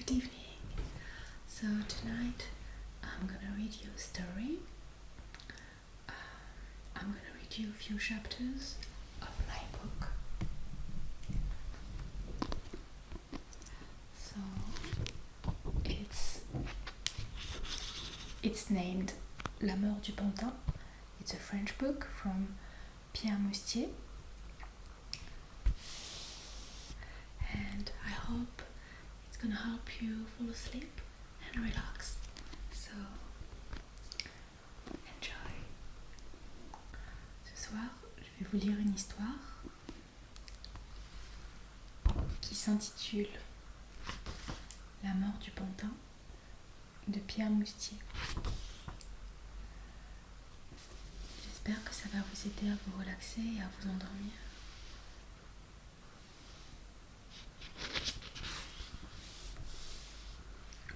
Good evening. So tonight I'm gonna read you a story. I'm gonna read you a few chapters of my book. So it's named La Mort du Pantin. It's a French book from Pierre Moustier. And I hope it's gonna help you fall asleep and relax. So enjoy. Ce soir, je vais vous lire une histoire qui s'intitule La Mort du Pantin de Pierre Moustier. J'espère que ça va vous aider à vous relaxer et à vous endormir.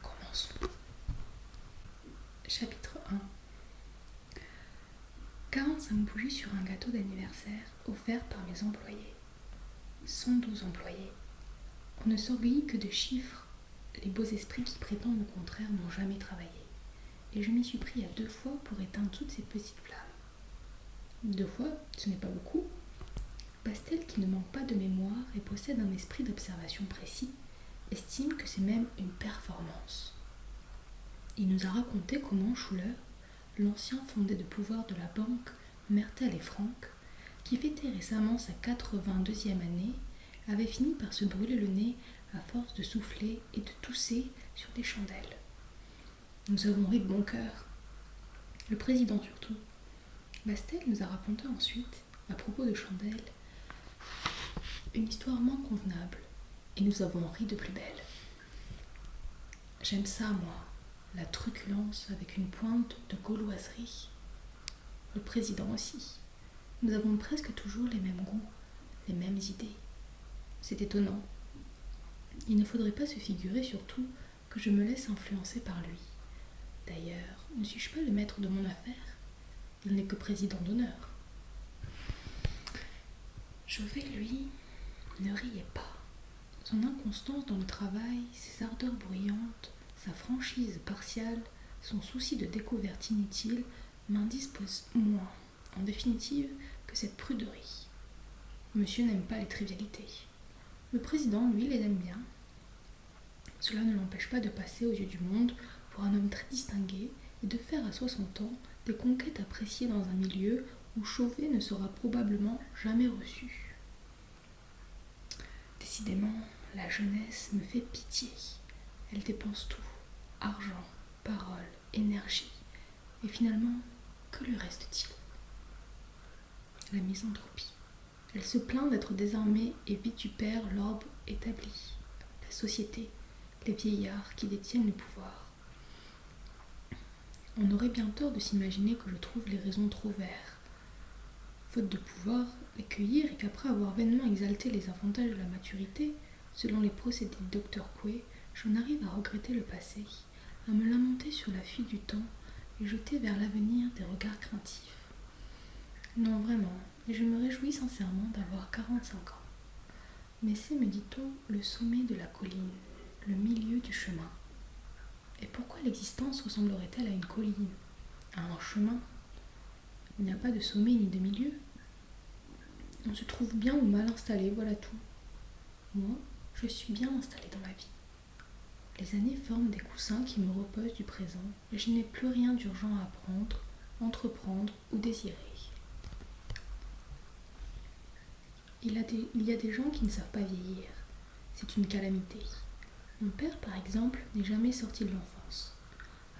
Commençons. Chapitre 1. 45 bougies sur un gâteau d'anniversaire offert par mes employés. 112 employés. On ne s'orgueillit que de chiffres. Les beaux esprits qui prétendent le contraire n'ont jamais travaillé. Et je m'y suis pris à 2 fois pour éteindre toutes ces petites flammes. 2 fois, ce n'est pas beaucoup. Bastel, qui ne manque pas de mémoire et possède un esprit d'observation précis, estime que c'est même une performance. Il nous a raconté comment Schuller, l'ancien fondé de pouvoir de la banque Mertel et Franck, qui fêtait récemment sa 82e année, avait fini par se brûler le nez à force de souffler et de tousser sur des chandelles. Nous avons ri de bon cœur. Le président surtout. Bastel nous a raconté ensuite, à propos de chandelles, une histoire moins convenable, et nous avons ri de plus belle. J'aime ça, moi, la truculence avec une pointe de gauloiserie. Le président aussi. Nous avons presque toujours les mêmes goûts, les mêmes idées. C'est étonnant. Il ne faudrait pas se figurer surtout que je me laisse influencer par lui. D'ailleurs, ne suis-je pas le maître de mon affaire ? Il n'est que président d'honneur. Chauvet, lui, ne riait pas. Son inconstance dans le travail, ses ardeurs bruyantes, sa franchise partiale, son souci de découverte inutile m'indisposent moins, en définitive, que cette pruderie. Monsieur n'aime pas les trivialités. Le président, lui, les aime bien. Cela ne l'empêche pas de passer aux yeux du monde pour un homme très distingué et de faire à 60 ans des conquêtes appréciées dans un milieu où Chauvet ne sera probablement jamais reçu. Décidément, la jeunesse me fait pitié. Elle dépense tout, argent, parole, énergie. Et finalement, que lui reste-t-il ? La misanthropie. Elle se plaint d'être désarmée et vitupère l'ordre établi, la société, les vieillards qui détiennent le pouvoir. On aurait bien tort de s'imaginer que je trouve les raisons trop vertes. Faute de pouvoir les cueillir et qu'après avoir vainement exalté les avantages de la maturité, selon les procédés du docteur Coué, j'en arrive à regretter le passé, à me lamenter sur la fuite du temps et jeter vers l'avenir des regards craintifs. Non, vraiment, et je me réjouis sincèrement d'avoir 45 ans. Mais c'est, me dit-on, le sommet de la colline, le milieu du chemin. Et pourquoi l'existence ressemblerait-elle à une colline, à un chemin ? Il n'y a pas de sommet ni de milieu. On se trouve bien ou mal installé, voilà tout. Moi, je suis bien installée dans ma vie. Les années forment des coussins qui me reposent du présent et je n'ai plus rien d'urgent à apprendre, entreprendre ou désirer. Il y a des gens qui ne savent pas vieillir. C'est une calamité. Mon père, par exemple, n'est jamais sorti de l'enfance.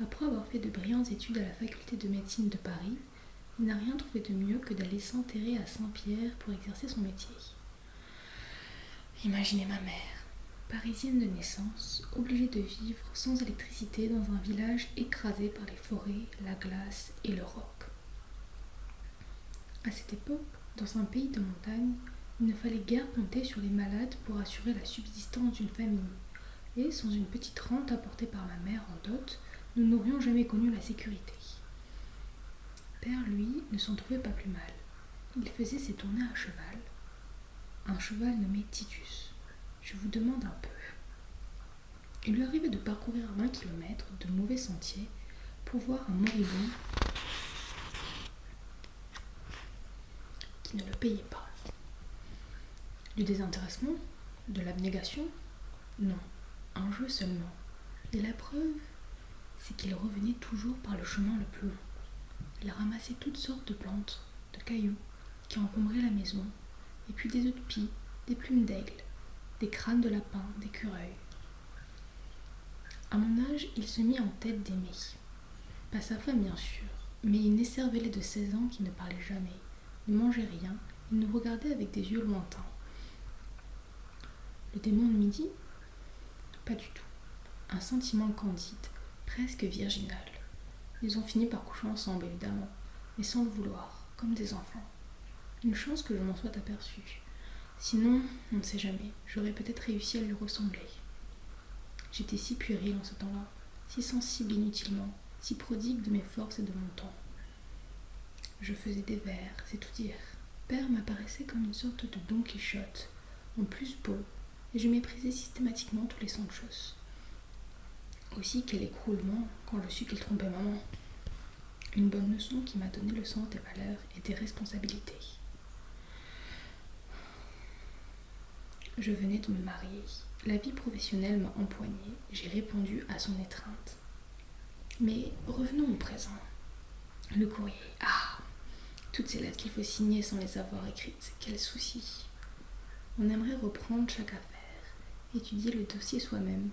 Après avoir fait de brillantes études à la faculté de médecine de Paris, il n'a rien trouvé de mieux que d'aller s'enterrer à Saint-Pierre pour exercer son métier. Imaginez ma mère, parisienne de naissance, obligée de vivre sans électricité dans un village écrasé par les forêts, la glace et le roc. À cette époque, dans un pays de montagne, il ne fallait guère compter sur les malades pour assurer la subsistance d'une famille. Et sans une petite rente apportée par ma mère en dot, nous n'aurions jamais connu la sécurité. Père, lui, ne s'en trouvait pas plus mal. Il faisait ses tournées à cheval. Un cheval nommé Titus. Je vous demande un peu. Il lui arrivait de parcourir 20 kilomètres de mauvais sentiers pour voir un moribond qui ne le payait pas. Du désintéressement? De l'abnégation? Non, un jeu seulement. Et la preuve, c'est qu'il revenait toujours par le chemin le plus long. Il ramassait toutes sortes de plantes, de cailloux qui encombraient la maison, et puis des œufs de pie, des plumes d'aigle, des crânes de lapin, d'écureuils. À mon âge, il se mit en tête d'aimer. Pas sa femme, bien sûr, mais une écervelée de 16 ans qui ne parlait jamais, ne mangeait rien et nous regardait avec des yeux lointains. Le démon de midi? Pas du tout. Un sentiment candide, presque virginal. Ils ont fini par coucher ensemble, évidemment, mais sans le vouloir, comme des enfants. Une chance que je m'en sois aperçue. Sinon, on ne sait jamais, j'aurais peut-être réussi à lui ressembler. J'étais si puérile en ce temps-là, si sensible inutilement, si prodigue de mes forces et de mon temps. Je faisais des vers, c'est tout dire. Père m'apparaissait comme une sorte de Don Quichotte, en plus beau, et je méprisais systématiquement tous les Sanchos. Aussi quel écroulement quand je sus qu'il trompait maman. Une bonne leçon qui m'a donné le sens des valeurs et des responsabilités. Je venais de me marier. La vie professionnelle m'a empoignée. J'ai répondu à son étreinte. Mais revenons au présent. Le courrier. Ah, toutes ces lettres qu'il faut signer sans les avoir écrites. Quel souci. On aimerait reprendre chaque affaire, étudier le dossier soi-même.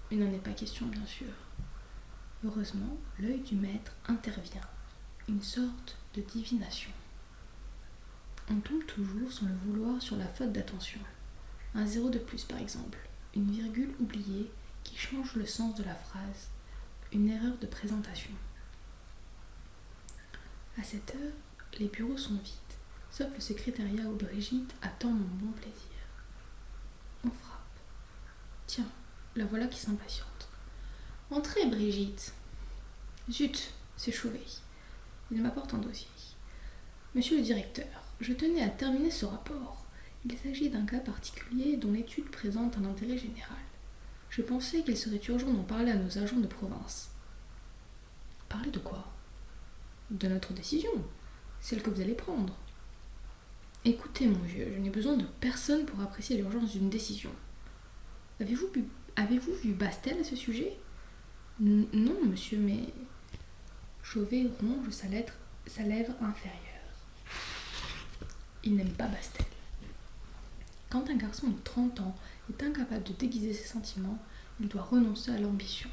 Il n'en est pas question, bien sûr. Heureusement, l'œil du maître intervient. Une sorte de divination. On tombe toujours sans le vouloir sur la faute d'attention. Un zéro de plus, par exemple. Une virgule oubliée qui change le sens de la phrase. Une erreur de présentation. À cette heure, les bureaux sont vides, sauf le secrétariat où Brigitte attend mon bon plaisir. On frappe. Tiens, la voilà qui s'impatiente. Entrez, Brigitte. Zut, c'est Chauvet. Il m'apporte un dossier. Monsieur le directeur, je tenais à terminer ce rapport. Il s'agit d'un cas particulier dont l'étude présente un intérêt général. Je pensais qu'il serait urgent d'en parler à nos agents de province. Parler de quoi? De notre décision, celle que vous allez prendre. Écoutez, mon vieux, je n'ai besoin de personne pour apprécier l'urgence d'une décision. Avez-vous vu Bastel à ce sujet? Non, monsieur, mais... Chauvet ronge sa lèvre inférieure. Il n'aime pas Bastel. Quand un garçon de 30 ans est incapable de déguiser ses sentiments, il doit renoncer à l'ambition.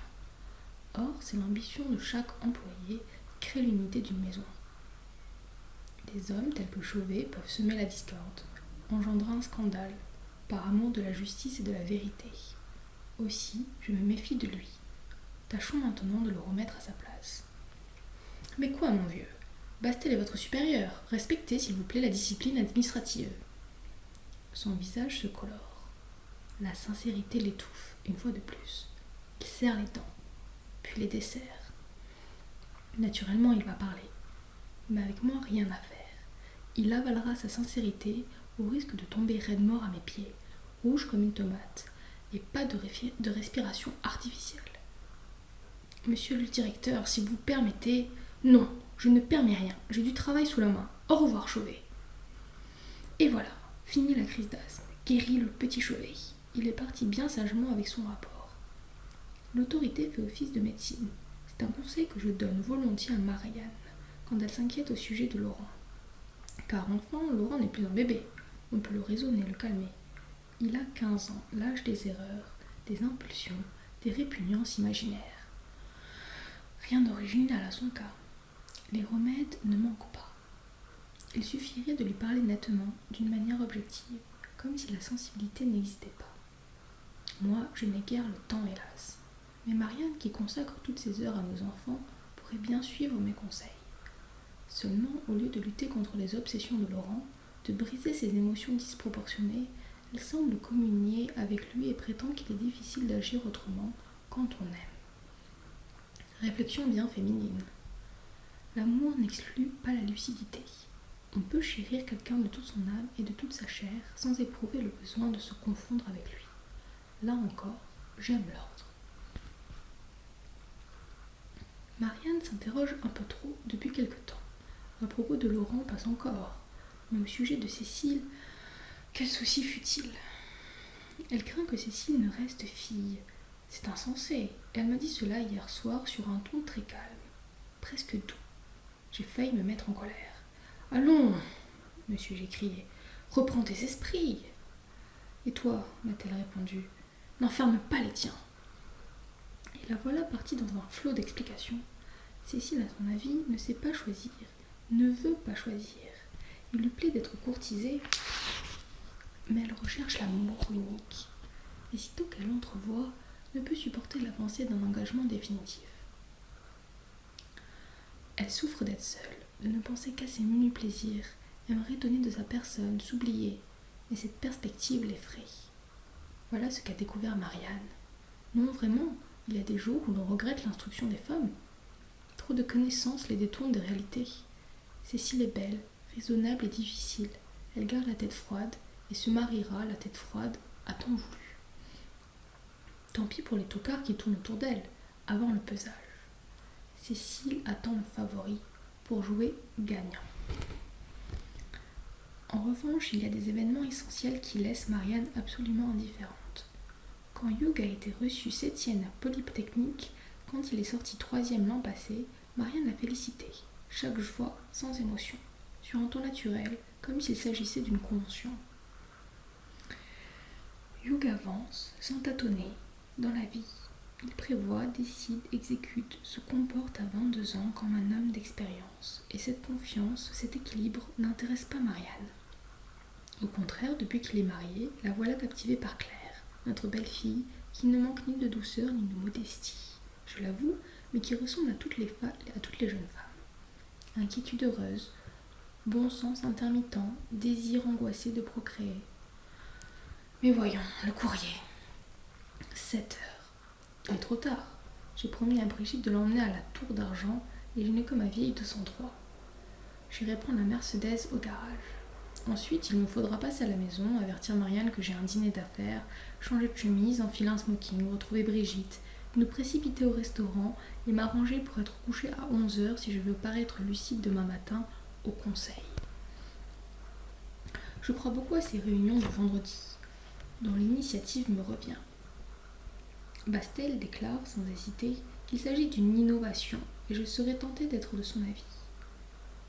Or, c'est l'ambition de chaque employé qui crée l'unité d'une maison. Des hommes tels que Chauvet peuvent semer la discorde, engendrer un scandale, par amour de la justice et de la vérité. Aussi, je me méfie de lui. Tâchons maintenant de le remettre à sa place. Mais quoi, mon vieux? Bastel est votre supérieur. Respectez, s'il vous plaît, la discipline administrative. Son visage se colore. La sincérité l'étouffe, une fois de plus. Il serre les dents, puis les desserre. Naturellement, il va parler. Mais avec moi, rien à faire. Il avalera sa sincérité au risque de tomber raide mort à mes pieds, rouge comme une tomate, et pas de respiration artificielle. Monsieur le directeur, si vous permettez... Non, je ne permets rien. J'ai du travail sous la main. Au revoir, Chauvet. Et voilà, fini la crise d'asthme. Guérit le petit Chauvet. Il est parti bien sagement avec son rapport. L'autorité fait office de médecine. C'est un conseil que je donne volontiers à Marianne quand elle s'inquiète au sujet de Laurent. Car enfin, Laurent n'est plus un bébé. On peut le raisonner, le calmer. Il a 15 ans, l'âge des erreurs, des impulsions, des répugnances imaginaires. Rien d'original à son cas. Les remèdes ne manquent pas. Il suffirait de lui parler nettement, d'une manière objective, comme si la sensibilité n'existait pas. Moi, je n'ai guère le temps, hélas. Mais Marianne, qui consacre toutes ses heures à nos enfants, pourrait bien suivre mes conseils. Seulement, au lieu de lutter contre les obsessions de Laurent, de briser ses émotions disproportionnées, elle semble communier avec lui et prétend qu'il est difficile d'agir autrement quand on aime. Réflexion bien féminine. L'amour n'exclut pas la lucidité. On peut chérir quelqu'un de toute son âme et de toute sa chair sans éprouver le besoin de se confondre avec lui. Là encore, j'aime l'ordre. Marianne s'interroge un peu trop depuis quelque temps. À propos de Laurent, pas encore, mais au sujet de Cécile, quel souci fut-il? Elle craint que Cécile ne reste fille. C'est insensé. Elle m'a dit cela hier soir sur un ton très calme, presque doux. J'ai failli me mettre en colère. « Allons, monsieur, j'ai crié, reprends tes esprits. » « Et toi, m'a-t-elle répondu, n'enferme pas les tiens. » Et la voilà partie dans un flot d'explications. Cécile, à son avis, ne sait pas choisir, ne veut pas choisir. Il lui plaît d'être courtisée, mais elle recherche l'amour unique. Et sitôt qu'elle entrevoit, ne peut supporter la pensée d'un engagement définitif. Elle souffre d'être seule, de ne penser qu'à ses menus plaisirs, aimerait donner de sa personne, s'oublier, mais cette perspective l'effraie. Voilà ce qu'a découvert Marianne. Non, vraiment, il y a des jours où l'on regrette l'instruction des femmes. Trop de connaissances les détournent des réalités. Cécile est belle, raisonnable et difficile. Elle garde la tête froide et se mariera la tête froide à temps voulu. Tant pis pour les tocards qui tournent autour d'elle, avant le pesage. Cécile attend le favori pour jouer gagnant. En revanche, il y a des événements essentiels qui laissent Marianne absolument indifférente. Quand Hugh a été reçu 7e à Polytechnique, quand il est sorti 3e l'an passé, Marianne l'a félicité, chaque fois sans émotion, sur un ton naturel, comme s'il s'agissait d'une convention. Hugh avance, sans tâtonner, dans la vie. Il prévoit, décide, exécute, se comporte à 22 ans comme un homme d'expérience. Et cette confiance, cet équilibre n'intéresse pas Marianne. Au contraire, depuis qu'il est marié, la voilà captivée par Claire, notre belle-fille, qui ne manque ni de douceur ni de modestie, je l'avoue, mais qui ressemble à toutes les jeunes femmes. Inquiétude heureuse, bon sens intermittent, désir angoissé de procréer. Mais voyons, le courrier. 7 heures. Il est trop tard. J'ai promis à Brigitte de l'emmener à la Tour d'Argent et je n'ai que ma vieille 203. J'irai prendre la Mercedes au garage. Ensuite, il me faudra passer à la maison, avertir Marianne que j'ai un dîner d'affaires, changer de chemise, enfiler un smoking, retrouver Brigitte, nous précipiter au restaurant et m'arranger pour être couchée à 11 h si je veux paraître lucide demain matin au conseil. Je crois beaucoup à ces réunions du vendredi, dont l'initiative me revient. Bastel déclare sans hésiter qu'il s'agit d'une innovation et je serais tentée d'être de son avis.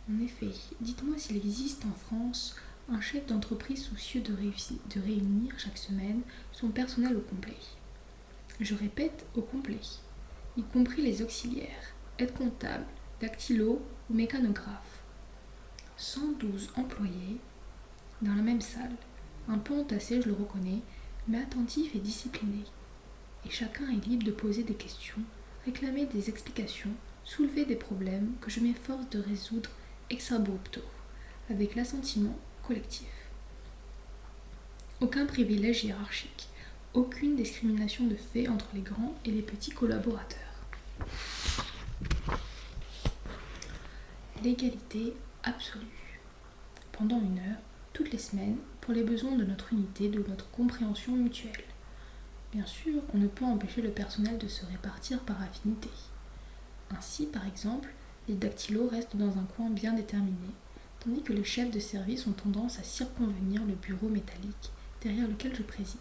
En effet, dites-moi s'il existe en France un chef d'entreprise soucieux de réunir chaque semaine son personnel au complet. Je répète, au complet, y compris les auxiliaires, aides-comptables, dactylo ou mécanographes. 112 employés dans la même salle, un peu entassés, je le reconnais, mais attentifs et disciplinés. Et chacun est libre de poser des questions, réclamer des explications, soulever des problèmes que je m'efforce de résoudre ex abrupto, avec l'assentiment collectif. Aucun privilège hiérarchique, aucune discrimination de fait entre les grands et les petits collaborateurs. L'égalité absolue. Pendant 1 heure, toutes les semaines, pour les besoins de notre unité, de notre compréhension mutuelle. Bien sûr, on ne peut empêcher le personnel de se répartir par affinité. Ainsi, par exemple, les dactylos restent dans un coin bien déterminé, tandis que les chefs de service ont tendance à circonvenir le bureau métallique derrière lequel je préside.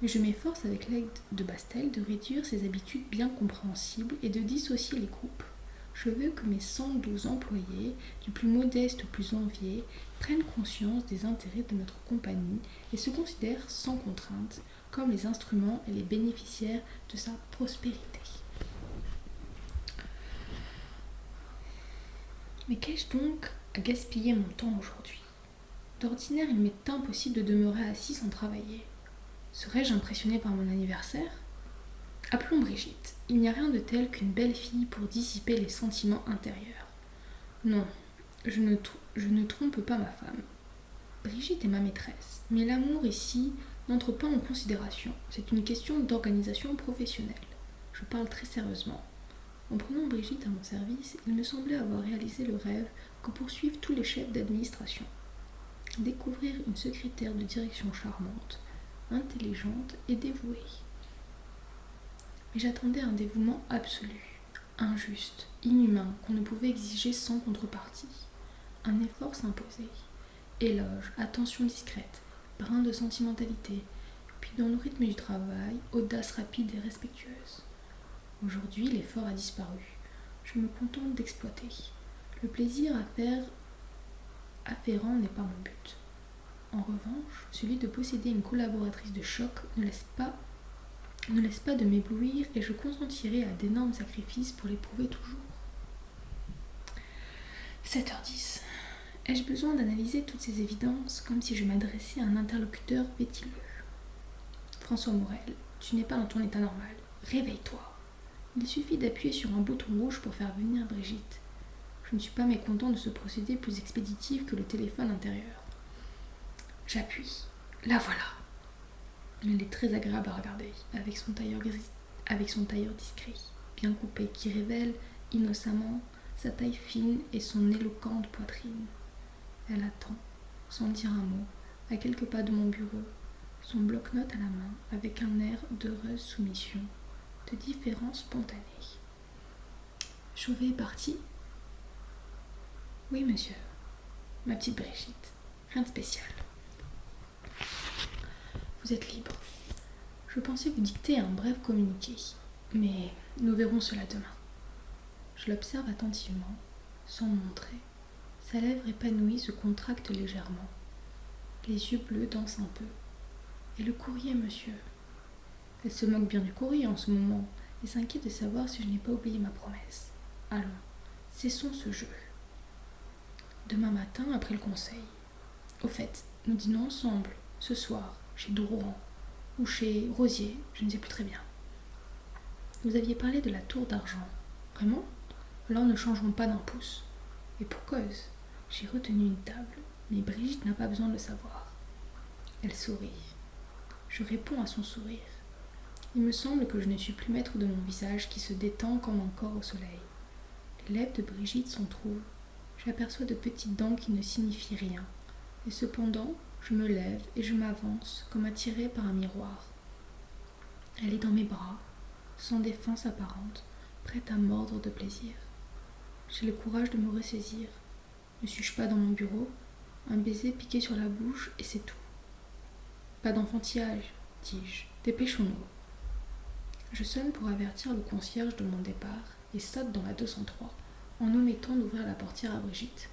Mais je m'efforce avec l'aide de Bastel de réduire ces habitudes bien compréhensibles et de dissocier les groupes. Je veux que mes 112 employés, du plus modeste au plus envié, prennent conscience des intérêts de notre compagnie et se considèrent sans contrainte comme les instruments et les bénéficiaires de sa prospérité. Mais qu'ai-je donc à gaspiller mon temps aujourd'hui? D'ordinaire, il m'est impossible de demeurer assis sans travailler. Serais-je impressionnée par mon anniversaire? Appelons Brigitte. Il n'y a rien de tel qu'une belle fille pour dissiper les sentiments intérieurs. Non, je ne trompe pas ma femme. Brigitte est ma maîtresse, mais l'amour ici n'entre pas en considération. C'est une question d'organisation professionnelle. Je parle très sérieusement. En prenant Brigitte à mon service, il me semblait avoir réalisé le rêve que poursuivent tous les chefs d'administration. Découvrir une secrétaire de direction charmante, intelligente et dévouée. Et j'attendais un dévouement absolu, injuste, inhumain, qu'on ne pouvait exiger sans contrepartie. Un effort s'imposait. Éloge, attention discrète, brin de sentimentalité, puis dans le rythme du travail, audace rapide et respectueuse. Aujourd'hui, l'effort a disparu. Je me contente d'exploiter. Le plaisir afférent n'est pas mon but. En revanche, celui de posséder une collaboratrice de choc ne laisse pas de m'éblouir et je consentirai à d'énormes sacrifices pour l'éprouver toujours. 7h10. Ai-je besoin d'analyser toutes ces évidences comme si je m'adressais à un interlocuteur vétileux? François Morel, tu n'es pas dans ton état normal. Réveille-toi. Il suffit d'appuyer sur un bouton rouge pour faire venir Brigitte. Je ne suis pas mécontent de ce procédé plus expéditif que le téléphone intérieur. J'appuie. La voilà. Elle est très agréable à regarder, avec son tailleur discret, bien coupé, qui révèle innocemment sa taille fine et son éloquente poitrine. Elle attend, sans dire un mot, à quelques pas de mon bureau, son bloc-notes à la main, avec un air d'heureuse soumission, de différence spontanée. Chauvet est parti? Oui, monsieur. Ma petite Brigitte. Rien de spécial. Vous êtes libre. Je pensais vous dicter un bref communiqué, mais nous verrons cela demain. Je l'observe attentivement, sans me montrer. Sa lèvre épanouie se contracte légèrement. Les yeux bleus dansent un peu. Et le courrier, monsieur? Elle se moque bien du courrier en ce moment et s'inquiète de savoir si je n'ai pas oublié ma promesse. Allons, cessons ce jeu. Demain matin, après le conseil. Au fait, nous dînons ensemble, ce soir, chez Dourouran, ou chez Rosier, je ne sais plus très bien. Vous aviez parlé de la tour d'argent. Vraiment? Alors ne changerons pas d'un pouce. Et pour cause, j'ai retenu une table, mais Brigitte n'a pas besoin de le savoir. Elle sourit. Je réponds à son sourire. Il me semble que je ne suis plus maître de mon visage qui se détend comme un corps au soleil. Les lèvres de Brigitte sont troubles. J'aperçois de petites dents qui ne signifient rien. Et cependant, je me lève et je m'avance comme attirée par un miroir. Elle est dans mes bras, sans défense apparente, prête à mordre de plaisir. J'ai le courage de me ressaisir. Ne suis-je pas dans mon bureau? Un baiser piqué sur la bouche et c'est tout. Pas d'enfantillage, dis-je. Dépêchons-nous. Je sonne pour avertir le concierge de mon départ et saute dans la 203 en omettant d'ouvrir la portière à Brigitte.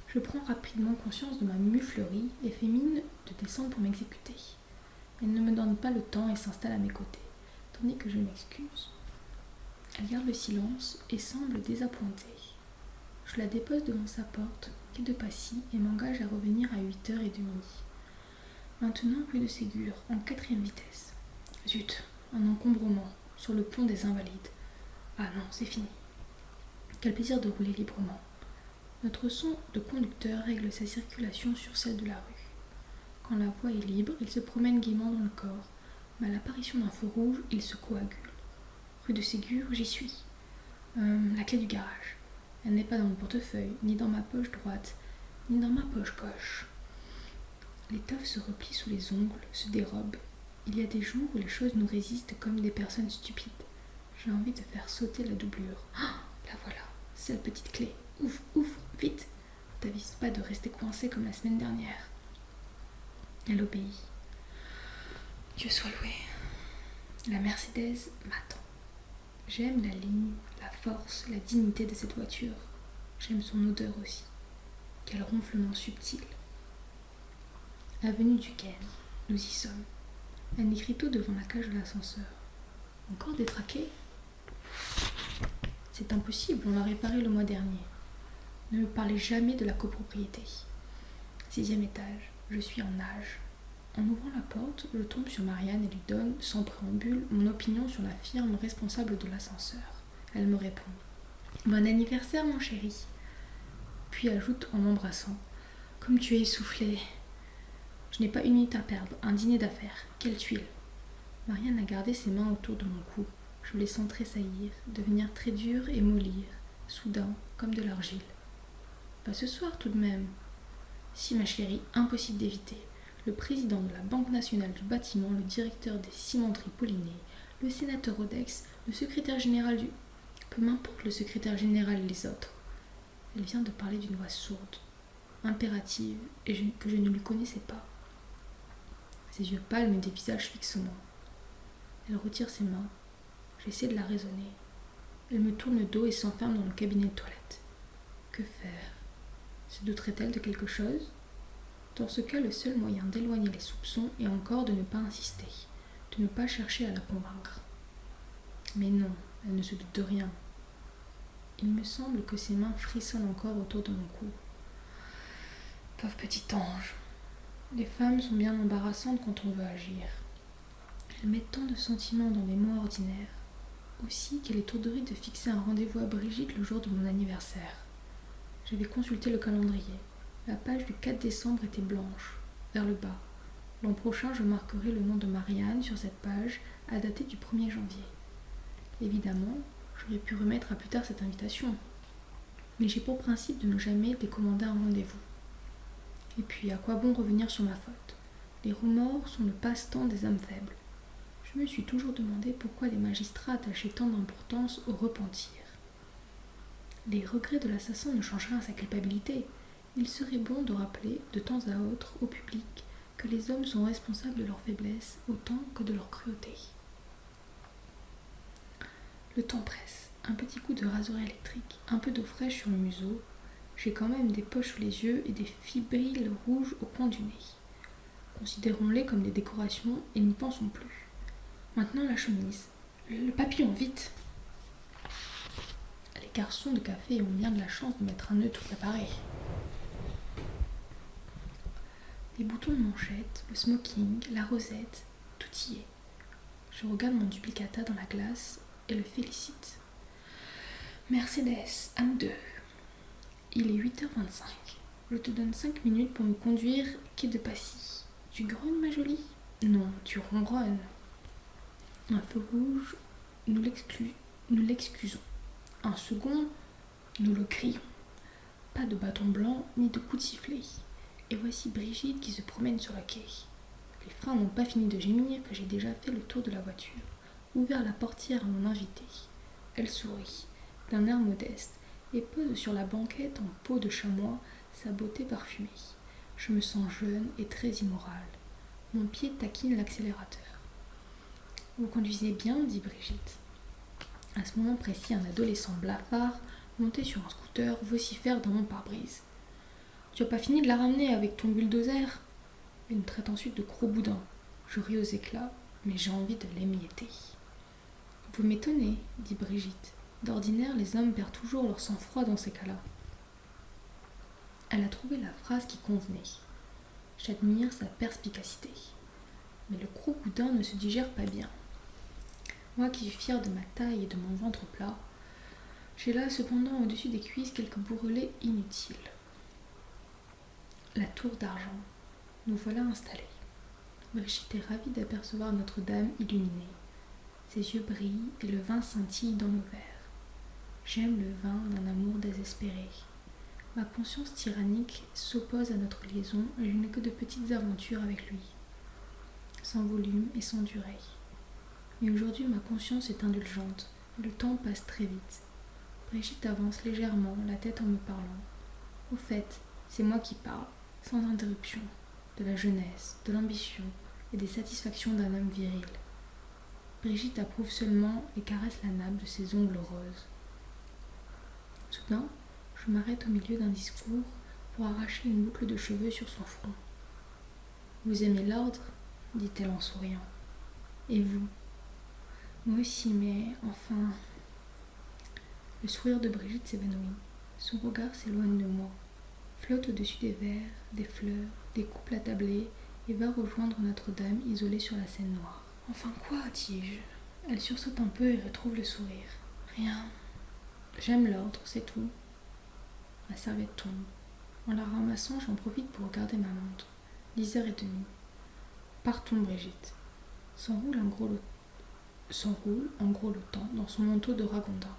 Je prends rapidement conscience de ma muflerie et fais mine de descendre pour m'exécuter. Elle ne me donne pas le temps et s'installe à mes côtés, tandis que je m'excuse. Elle garde le silence et semble désappointée. Je la dépose devant sa porte, quai de Passy, et m'engage à revenir à 8h30. Maintenant, rue de Ségur, en 4e vitesse. Zut, un encombrement, sur le pont des Invalides. Ah non, c'est fini. Quel plaisir de rouler librement. Notre son de conducteur règle sa circulation sur celle de la rue. Quand la voie est libre, il se promène gaiement dans le corps, mais à l'apparition d'un feu rouge, il se coagule. Rue de Ségur, j'y suis. La clé du garage. Elle n'est pas dans mon portefeuille, ni dans ma poche droite, ni dans ma poche gauche. L'étoffe se replie sous les ongles, se dérobe. Il y a des jours où les choses nous résistent comme des personnes stupides. J'ai envie de faire sauter la doublure. Ah, la voilà, cette petite clé. Ouvre, ouvre, vite. Ne t'avise pas de rester coincé comme la semaine dernière. Elle obéit. Dieu soit loué. La Mercedes m'attend. J'aime la ligne, la force, la dignité de cette voiture. J'aime son odeur aussi. Quel ronflement subtil. Avenue du Caire, nous y sommes. Un écriteau devant la cage de l'ascenseur. Encore détraqué? C'est impossible, on l'a réparé le mois dernier. Ne me parlez jamais de la copropriété. 6e étage, je suis en nage. En ouvrant la porte, je tombe sur Marianne et lui donne, sans préambule, mon opinion sur la firme responsable de l'ascenseur. Elle me répond. Bon anniversaire, mon chéri. Puis ajoute en m'embrassant. Comme tu es essoufflé. Je n'ai pas une minute à perdre, un dîner d'affaires. Quelle tuile. Marianne a gardé ses mains autour de mon cou. Je les sens tressaillir, devenir très dures et mollir, soudain, comme de l'argile. Pas ce soir tout de même. Si, ma chérie, impossible d'éviter. le président de la Banque nationale du bâtiment, le directeur des cimenteries Paulinet, le sénateur Odex, le secrétaire général du... Peu m'importe le secrétaire général et les autres. Elle vient de parler d'une voix sourde, impérative, que je ne lui connaissais pas. Ses yeux pâles me dévisagent fixement. Elle retire ses mains. J'essaie de la raisonner. Elle me tourne le dos et s'enferme dans le cabinet de toilette. Que faire? Se douterait-elle de quelque chose? Dans ce cas, le seul moyen d'éloigner les soupçons est encore de ne pas insister, de ne pas chercher à la convaincre. Mais non, elle ne se doute de rien. Il me semble que ses mains frissonnent encore autour de mon cou. Pauvre petit ange. Les femmes sont bien embarrassantes quand on veut agir. Elles mettent tant de sentiments dans des mots ordinaires. Aussi qu'elle étourderie de fixer un rendez-vous à Brigitte le jour de mon anniversaire. J'avais consulté le calendrier. La page du 4 décembre était blanche, vers le bas. L'an prochain, je marquerai le nom de Marianne sur cette page, à dater du 1er janvier. Évidemment, j'aurais pu remettre à plus tard cette invitation. Mais j'ai pour principe de ne jamais décommander un rendez-vous. Et puis, à quoi bon revenir sur ma faute? Les remords sont le passe-temps des âmes faibles. Je me suis toujours demandé pourquoi les magistrats attachaient tant d'importance au repentir. Les regrets de l'assassin ne changent rien à sa culpabilité. Il serait bon de rappeler, de temps à autre, au public, que les hommes sont responsables de leur faiblesse autant que de leur cruauté. Le temps presse. Un petit coup de rasoir électrique, un peu d'eau fraîche sur le museau. J'ai quand même des poches sous les yeux et des fibrilles rouges au coin du nez. Considérons-les comme des décorations et n'y pensons plus. Maintenant la chemise. Le papillon, vite! Les garçons de café ont bien de la chance de mettre un neutre préparé. Les boutons de manchette, le smoking, la rosette, tout y est. Je regarde mon duplicata dans la glace et le félicite. Mercedes, à nous deux. Il est 8h25. Je te donne 5 minutes pour me conduire quai de Passy. Tu grognes, ma jolie? Non, tu ronronnes. Un feu rouge, nous l'excusons. Un second, nous le crions. Pas de bâton blanc ni de coup de sifflet. Et voici Brigitte qui se promène sur le quai. Les freins n'ont pas fini de gémir que j'ai déjà fait le tour de la voiture, ouvert la portière à mon invité. Elle sourit, d'un air modeste, et pose sur la banquette en peau de chamois sa beauté parfumée. Je me sens jeune et très immorale. Mon pied taquine l'accélérateur. Vous conduisez bien, dit Brigitte. À ce moment précis, un adolescent blafard, monté sur un scooter, vocifère dans mon pare-brise. Tu as pas fini de la ramener avec ton bulldozer? Il me traite ensuite de gros boudin. Je ris aux éclats, mais j'ai envie de l'émietter. Vous m'étonnez, dit Brigitte. D'ordinaire, les hommes perdent toujours leur sang-froid dans ces cas-là. Elle a trouvé la phrase qui convenait. J'admire sa perspicacité. Mais le gros boudin ne se digère pas bien. Moi qui suis fière de ma taille et de mon ventre plat, j'ai là cependant au-dessus des cuisses quelques bourrelets inutiles. La tour d'argent. Nous voilà installés. Brigitte est ravie d'apercevoir Notre-Dame illuminée. Ses yeux brillent et le vin scintille dans nos verres. J'aime le vin d'un amour désespéré. Ma conscience tyrannique s'oppose à notre liaison et je n'ai que de petites aventures avec lui, sans volume et sans durée. Mais aujourd'hui, ma conscience est indulgente. Le temps passe très vite. Brigitte avance légèrement, la tête en me parlant. Au fait, c'est moi qui parle, sans interruption, de la jeunesse, de l'ambition et des satisfactions d'un homme viril. Brigitte approuve seulement et caresse la nappe de ses ongles roses. Soudain, je m'arrête au milieu d'un discours pour arracher une boucle de cheveux sur son front. « Vous aimez l'ordre ?» dit-elle en souriant. « Et vous ?»« Moi aussi, mais enfin... » Le sourire de Brigitte s'évanouit. Son regard s'éloigne de moi, flotte au-dessus des verres, des fleurs, des couples attablés et va rejoindre Notre-Dame isolée sur la Seine noire. « Enfin quoi ?» dis-je. Elle sursaute un peu et retrouve le sourire. « Rien. J'aime l'ordre, c'est tout. » Ma serviette tombe. En la ramassant, j'en profite pour regarder ma montre. 10h30. Partons, Brigitte. S'enroule en grelottant dans son manteau de ragondin.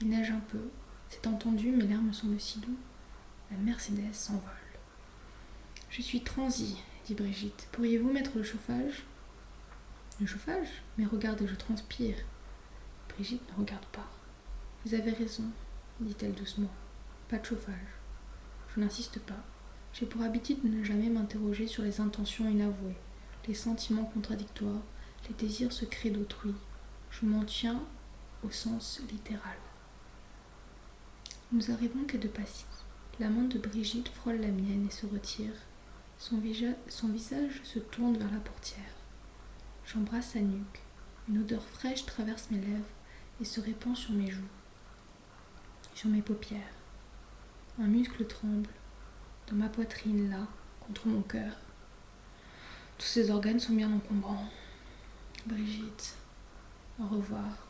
Il neige un peu. C'est entendu, mais l'air me semble si doux. La Mercedes s'envole. Je suis transie, dit Brigitte. Pourriez-vous mettre le chauffage ? Le chauffage ? Mais regardez, je transpire. Brigitte ne regarde pas. Vous avez raison, dit-elle doucement. Pas de chauffage. Je n'insiste pas. J'ai pour habitude de ne jamais m'interroger sur les intentions inavouées, les sentiments contradictoires, les désirs secrets d'autrui. Je m'en tiens au sens littéral. Nous arrivons qu'à deux pas-ci. La main de Brigitte frôle la mienne et se retire. Son visage se tourne vers la portière. J'embrasse sa nuque. Une odeur fraîche traverse mes lèvres et se répand sur mes joues, sur mes paupières. Un muscle tremble, dans ma poitrine, là, contre mon cœur. Tous ces organes sont bien encombrants. Brigitte, au revoir.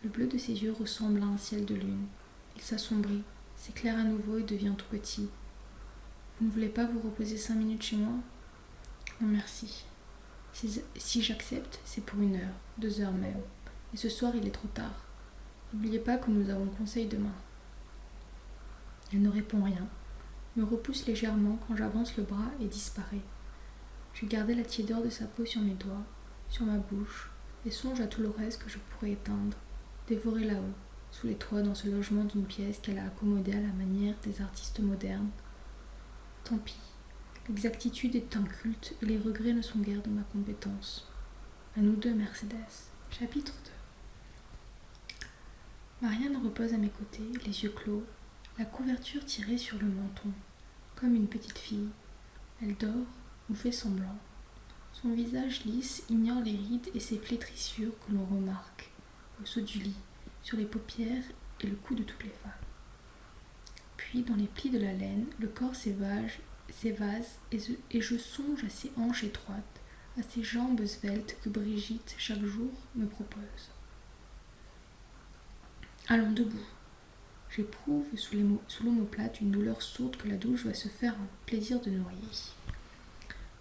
Le bleu de ses yeux ressemble à un ciel de lune. Il s'assombrit, s'éclaire à nouveau et devient tout petit. Vous ne voulez pas vous reposer 5 minutes chez moi ? Non, merci. Si j'accepte, c'est pour 1 heure, 2 heures même. Et ce soir, il est trop tard. N'oubliez pas que nous avons conseil demain. Elle ne répond rien, me repousse légèrement quand j'avance le bras et disparaît. Je gardais la tiédeur de sa peau sur mes doigts, sur ma bouche, et songe à tout le reste que je pourrais éteindre, dévorer là-haut, sous les toits dans ce logement d'une pièce qu'elle a accommodée à la manière des artistes modernes. Tant pis, l'exactitude est un culte et les regrets ne sont guère de ma compétence. À nous deux, Mercedes. Chapitre 2. Marianne repose à mes côtés, les yeux clos, la couverture tirée sur le menton, comme une petite fille. Elle dort ou fait semblant. Son visage lisse ignore les rides et ses flétrissures que l'on remarque, au saut du lit, sur les paupières et le cou de toutes les femmes. Puis, dans les plis de la laine, le corps s'évase et je songe à ses hanches étroites, à ses jambes sveltes que Brigitte, chaque jour, me propose. Allons, debout. J'éprouve sous l'omoplate une douleur sourde que la douche va se faire un plaisir de noyer.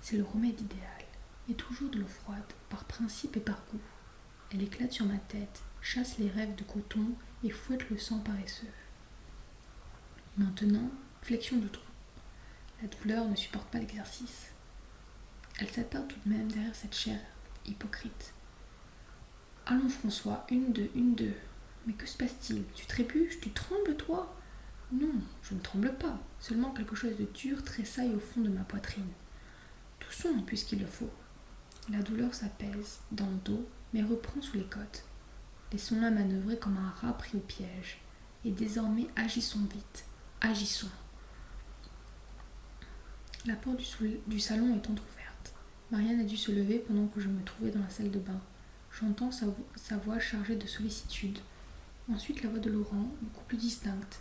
C'est le remède idéal, et toujours de l'eau froide, par principe et par goût. Elle éclate sur ma tête, chasse les rêves de coton et fouette le sang paresseux. Maintenant, flexion de tronc. La douleur ne supporte pas l'exercice. Elle s'attarde tout de même derrière cette chair hypocrite. Allons, François, 1, 2, 1, 2. Mais que se passe-t-il ? Tu trébuches ? Tu trembles, toi ? Non, je ne tremble pas. Seulement quelque chose de dur tressaille au fond de ma poitrine. Toussons, puisqu'il le faut. La douleur s'apaise dans le dos, mais reprend sous les côtes. Laissons-la manœuvrer comme un rat pris au piège. Et désormais, agissons vite. Agissons. La porte du salon est entr'ouverte. Marianne a dû se lever pendant que je me trouvais dans la salle de bain. J'entends sa voix chargée de sollicitude. Ensuite la voix de Laurent, beaucoup plus distincte.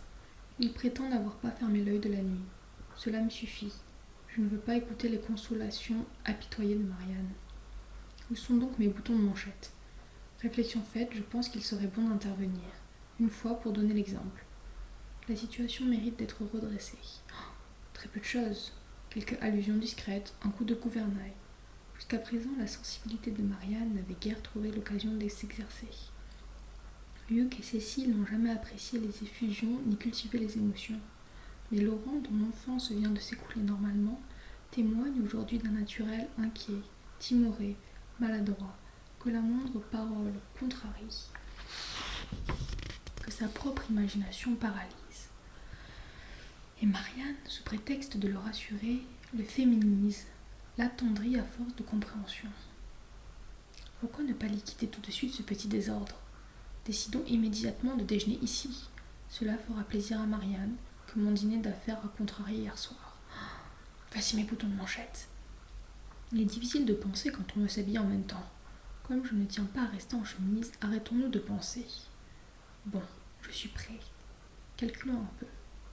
Il prétend n'avoir pas fermé l'œil de la nuit. Cela me suffit. Je ne veux pas écouter les consolations apitoyées de Marianne. Où sont donc mes boutons de manchette ? Réflexion faite, je pense qu'il serait bon d'intervenir, une fois pour donner l'exemple. La situation mérite d'être redressée. Très peu de choses. Quelques allusions discrètes, un coup de gouvernail. Jusqu'à présent, la sensibilité de Marianne n'avait guère trouvé l'occasion de s'exercer. Hugues et Cécile n'ont jamais apprécié les effusions ni cultivé les émotions. Mais Laurent, dont l'enfance vient de s'écouler normalement, témoigne aujourd'hui d'un naturel inquiet, timoré, maladroit, que la moindre parole contrarie, que sa propre imagination paralyse. Et Marianne, sous prétexte de le rassurer, le féminise, l'attendrit à force de compréhension. Pourquoi ne pas liquider tout de suite ce petit désordre ? Décidons immédiatement de déjeuner ici. Cela fera plaisir à Marianne, que mon dîner d'affaires a contrarié hier soir. Voici mes boutons de manchette. Il est difficile de penser quand on ne s'habille en même temps. Comme je ne tiens pas à rester en chemise, arrêtons-nous de penser. Bon, je suis prêt. Calculons un peu.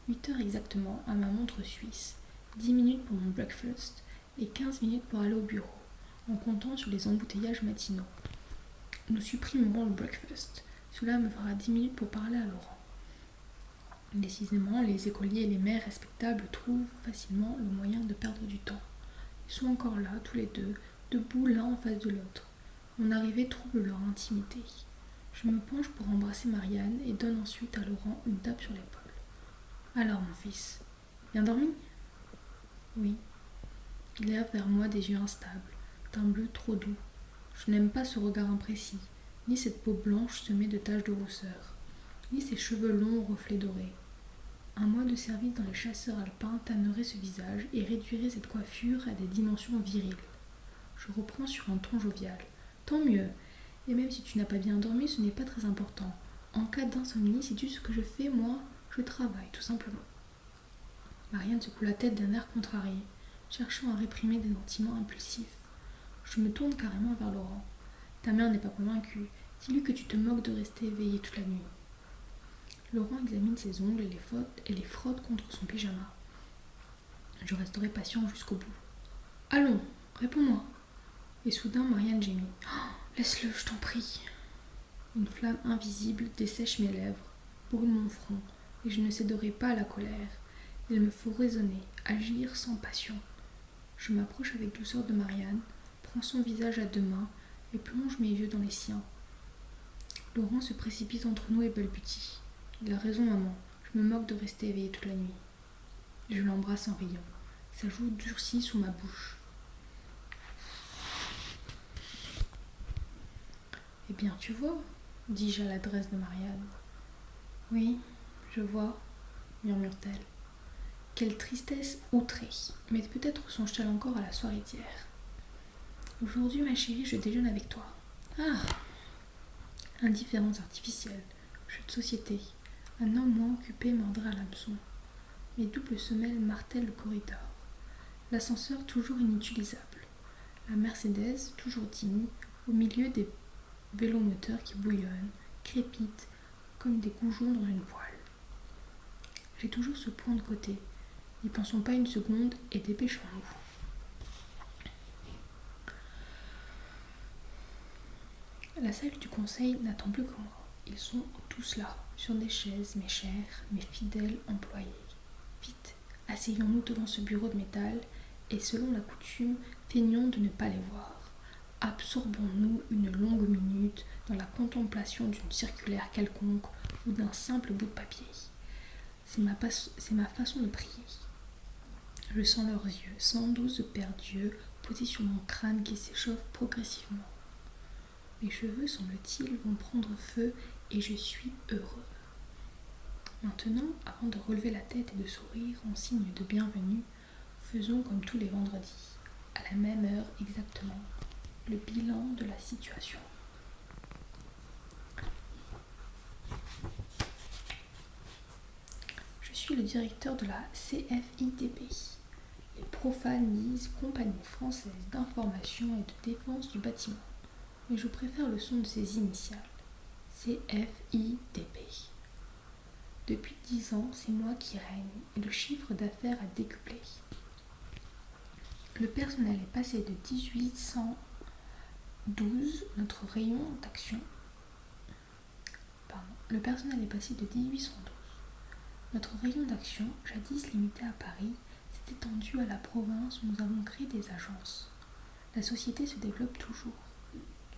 8 heures exactement à ma montre suisse, 10 minutes pour mon breakfast et 15 minutes pour aller au bureau, en comptant sur les embouteillages matinaux. Nous supprimerons le breakfast. Cela me fera 10 minutes pour parler à Laurent. Décidément, les écoliers et les mères respectables trouvent facilement le moyen de perdre du temps. Ils sont encore là, tous les deux, debout l'un en face de l'autre. Mon arrivée trouble leur intimité. Je me penche pour embrasser Marianne et donne ensuite à Laurent une tape sur l'épaule. Alors, mon fils, bien dormi ? Oui. Il lève vers moi des yeux instables, d'un bleu trop doux. Je n'aime pas ce regard imprécis, ni cette peau blanche semée de taches de rousseur, ni ces cheveux longs aux reflets dorés. Un mois de service dans les chasseurs alpins tannerait ce visage et réduirait cette coiffure à des dimensions viriles. Je reprends sur un ton jovial. Tant mieux. Et même si tu n'as pas bien dormi, ce n'est pas très important. En cas d'insomnie, sais-tu ce que je fais, moi? Je travaille, tout simplement. Marianne secoue la tête d'un air contrarié, cherchant à réprimer des sentiments impulsifs. Je me tourne carrément vers Laurent. Ta mère n'est pas convaincue. Dis-lui que tu te moques de rester éveillé toute la nuit. Laurent examine ses ongles et les frotte contre son pyjama. Je resterai patient jusqu'au bout. Allons, réponds-moi. Et soudain, Marianne gémit. Oh, laisse-le, je t'en prie. Une flamme invisible dessèche mes lèvres, brûle mon front, et je ne céderai pas à la colère. Il me faut raisonner, agir sans passion. Je m'approche avec douceur de Marianne, prends son visage à deux mains et plonge mes yeux dans les siens. Laurent se précipite entre nous et balbutie. Il a raison, maman, je me moque de rester éveillée toute la nuit. Je l'embrasse en riant. Sa joue durcit sous ma bouche. Eh bien, tu vois, dis-je à l'adresse de Marianne. Oui, je vois, murmure-t-elle. Quelle tristesse outrée, mais peut-être songe-t-elle encore à la soirée d'hier. Aujourd'hui, ma chérie, je déjeune avec toi. Ah, indifférence artificielle, jeu de société. Un homme moins occupé mordrait à l'hameçon. Mes doubles semelles martèlent le corridor. L'ascenseur toujours inutilisable. La Mercedes toujours digne, au milieu des vélomoteurs qui bouillonnent, crépitent comme des goujons dans une poêle. J'ai toujours ce point de côté. N'y pensons pas une seconde et dépêchons-nous. La salle du conseil n'attend plus que moi. Ils sont tous là, sur des chaises, mes chers, mes fidèles employés. Vite, asseyons-nous devant ce bureau de métal et selon la coutume, feignons de ne pas les voir. Absorbons-nous une longue minute dans la contemplation d'une circulaire quelconque ou d'un simple bout de papier. C'est ma façon de prier. Je sens leurs yeux, sans douce paire d'yeux, posés sur mon crâne qui s'échauffe progressivement. Mes cheveux, semble-t-il, vont prendre feu et je suis heureux. Maintenant, avant de relever la tête et de sourire en signe de bienvenue, faisons comme tous les vendredis, à la même heure exactement, le bilan de la situation. Je suis le directeur de la CFIDB. Les profanes disent Compagnie française d'information et de défense du bâtiment. Mais je préfère le son de ses initiales. CFIDB. Depuis 10 ans, c'est moi qui règne et le chiffre d'affaires a décuplé. Le personnel est passé de 1812, notre rayon d'action. Le personnel est passé de 1812. Notre rayon d'action, jadis limité à Paris, s'est étendu à la province où nous avons créé des agences. La société se développe toujours.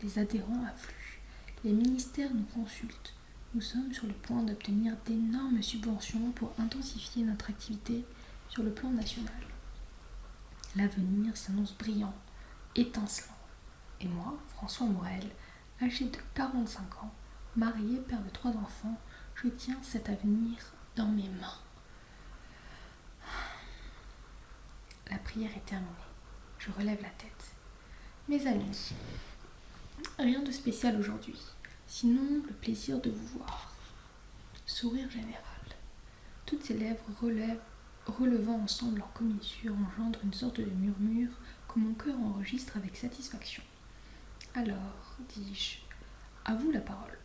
Les adhérents affluent. Les ministères nous consultent. Nous sommes sur le point d'obtenir d'énormes subventions pour intensifier notre activité sur le plan national. L'avenir s'annonce brillant, étincelant. Et moi, François Morel, âgé de 45 ans, marié, père de 3 enfants, je tiens cet avenir dans mes mains. La prière est terminée. Je relève la tête. Mes amis, rien de spécial aujourd'hui, sinon le plaisir de vous voir. Sourire général. Toutes ces lèvres relevant ensemble leur commissure engendrent une sorte de murmure que mon cœur enregistre avec satisfaction. Alors, dis-je, à vous la parole.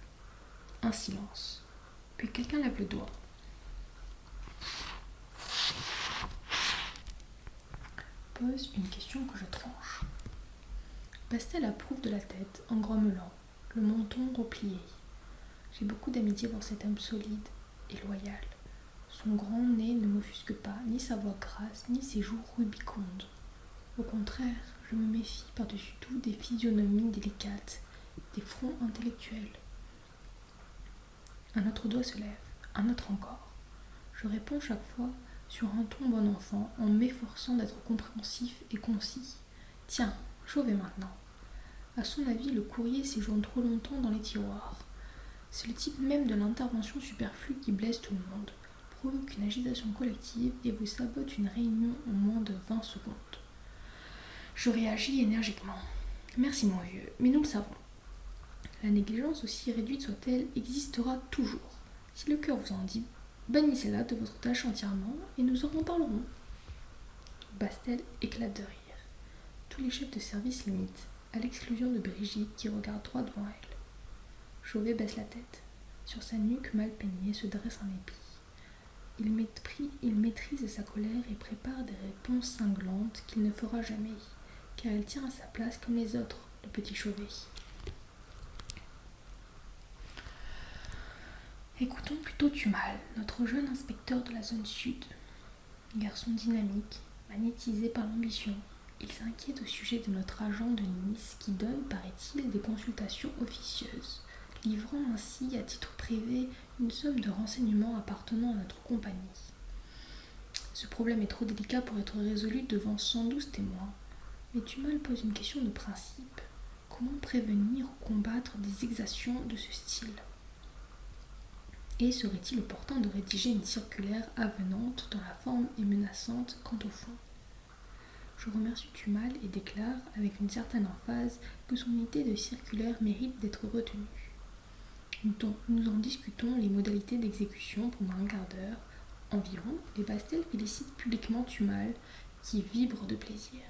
Un silence. Puis quelqu'un lève le doigt. Pose une question que je tranche. Pastel approuve de la tête en grommelant, le menton replié. J'ai beaucoup d'amitié pour cet homme solide et loyal. Son grand nez ne m'offusque pas, ni sa voix grasse, ni ses joues rubicondes. Au contraire, je me méfie par-dessus tout des physionomies délicates, des fronts intellectuels. Un autre doigt se lève, un autre encore. Je réponds chaque fois sur un ton bon enfant, en m'efforçant d'être compréhensif et concis. Tiens, Chauvet maintenant. À son avis, le courrier séjourne trop longtemps dans les tiroirs. C'est le type même de l'intervention superflue qui blesse tout le monde, provoque une agitation collective et vous sabote une réunion en moins de 20 secondes. Je réagis énergiquement. Merci mon vieux, mais nous le savons. La négligence, aussi réduite soit-elle, existera toujours. Si le cœur vous en dit, bannissez-la de votre tâche entièrement et nous en reparlerons. Bastel éclate de rire. Tous les chefs de service l'imitent, à l'exclusion de Brigitte qui regarde droit devant elle. Chauvet baisse la tête. Sur sa nuque mal peignée se dresse un épi. Il maîtrise sa colère et prépare des réponses cinglantes qu'il ne fera jamais, car il tient à sa place comme les autres, le petit Chauvet. Écoutons plutôt Tumal, notre jeune inspecteur de la zone sud. Garçon dynamique, magnétisé par l'ambition, il s'inquiète au sujet de notre agent de Nice qui donne, paraît-il, des consultations officieuses, livrant ainsi à titre privé une somme de renseignements appartenant à notre compagnie. Ce problème est trop délicat pour être résolu devant 112 témoins, mais Tumal pose une question de principe. Comment prévenir ou combattre des exactions de ce style ? Et serait-il opportun de rédiger une circulaire avenante dont la forme est menaçante quant au fond ? Je remercie Tumal et déclare avec une certaine emphase que son idée de circulaire mérite d'être retenue. Nous en discutons les modalités d'exécution pendant un quart d'heure environ et Bastel félicite publiquement Tumal qui vibre de plaisir.